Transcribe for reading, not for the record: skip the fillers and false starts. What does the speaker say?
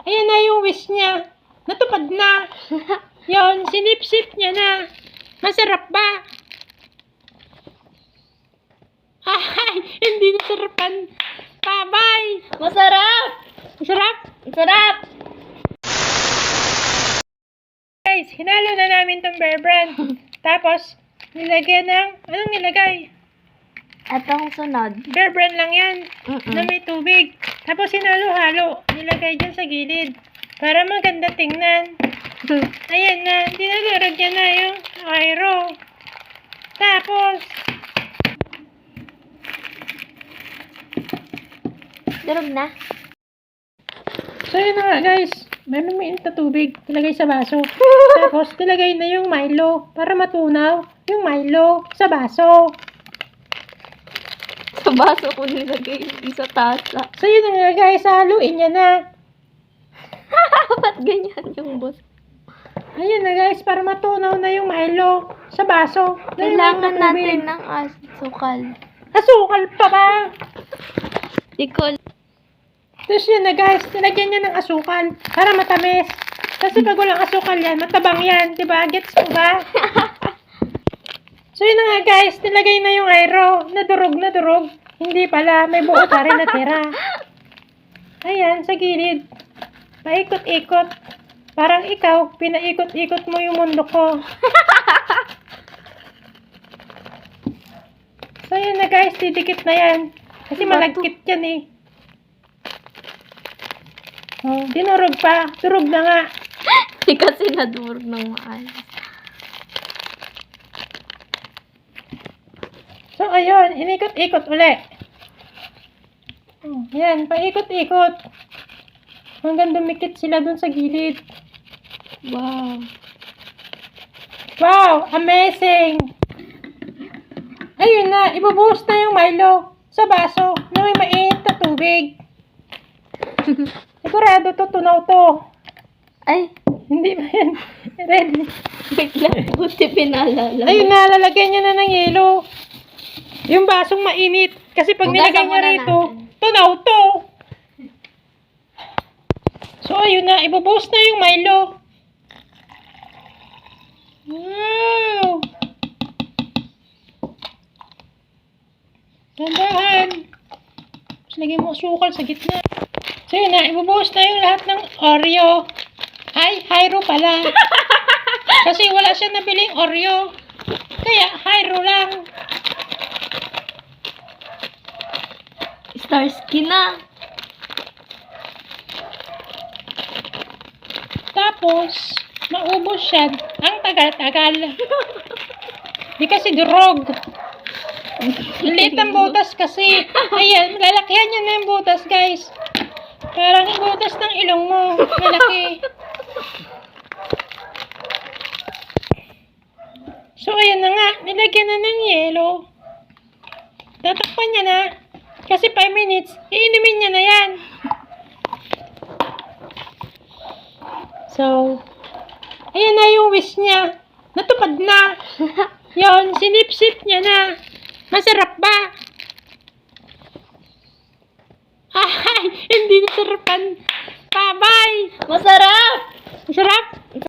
Ayan na yung wish niya. Natupad na. Yon, sinip-sip niya na. Masarap ba? Ay, hindi nasarapan. Bye-bye. Masarap! Masarap? Masarap! Guys, hinalo na namin tong Bear Brand. Tapos, nilagyan ng, anong nilagay? Atong sunod. Bear Brand lang yan. Mm-mm. Na may tubig. Tapos, hinalo-halo. Nilagay dyan sa gilid. Para maganda tingnan. Ayan na. Dinaluragyan na yung aero. Tapos, Durog na. so yun na nga guys. May mainit na tubig. Nilagay sa baso. Tapos, nilagay na yung Milo. Para matunaw yung Milo sa baso. Sa baso ko nilagay sa tasa. So yun na nga guys. Haluin niya na. Ba't ganyan yung boss? Ayun na guys. Para matunaw na yung Milo sa baso. Kailangan natin ng asukal. Asukal pa ba? Ikaw. Tapos yun na guys, nilagyan niya ng asukal para matamis. Kasi pag walang asukal yan, matabang yan. Diba? Gets mo ba? So yun na nga guys, nilagay na yung aero. Nadurog. Hindi pala, may buo pa rin natira. Ayan, sa gilid. Paikot-ikot. Parang ikaw, pinaikot-ikot mo yung mundo ko. So yun na guys, didikit na yan. Kasi malagkit yan eh. Oh, dinurog pa. Durog na nga. Hindi kasi nadurog ng maayos. So, ayun. Inikot-ikot uli. Oh, yan. Paikot-ikot. Hanggang dumikit sila dun sa gilid. Wow. Wow! Amazing! Ayun na. Ibubuhos na yung Milo sa baso na may mainit na tubig. Sigurado to, tunaw to. Ay, Hindi ba yan? Ready? bigla. Buti pinalala. Ayun na, lalagyan niya na ng yelo. Yung basong mainit. Kasi pag Hugasan nilagay niya muna rito, natin. tunaw to. So, ayun na. Ibubuhos na yung Milo. Wow! Gandahan. Tapos lagyan mo asukal sa gitna. So, yun na. Ibubuhos na yung lahat ng Oreo. Ay, Hyro pala. Kasi wala siya nabiling Oreo. Kaya, Hyro lang. Starsky na. Tapos, maubos siya. Ang tagal-tagal. Di kasi durog. Liit ang butas kasi. Ayan, lalakihan niya na yung butas, guys. Parang yung butas ng ilong mo. Malaki. So, ayan na nga. Nilagyan na ng yelo. Tatakpan niya na. Kasi 5 minutes, iinumin niya na yan. So, ayan na yung wish niya. Natupad na. Yon, sinip-sip niya na. Masarap ba? Ay, hindi nasarapan. Bye-bye. Masarap! Masarap?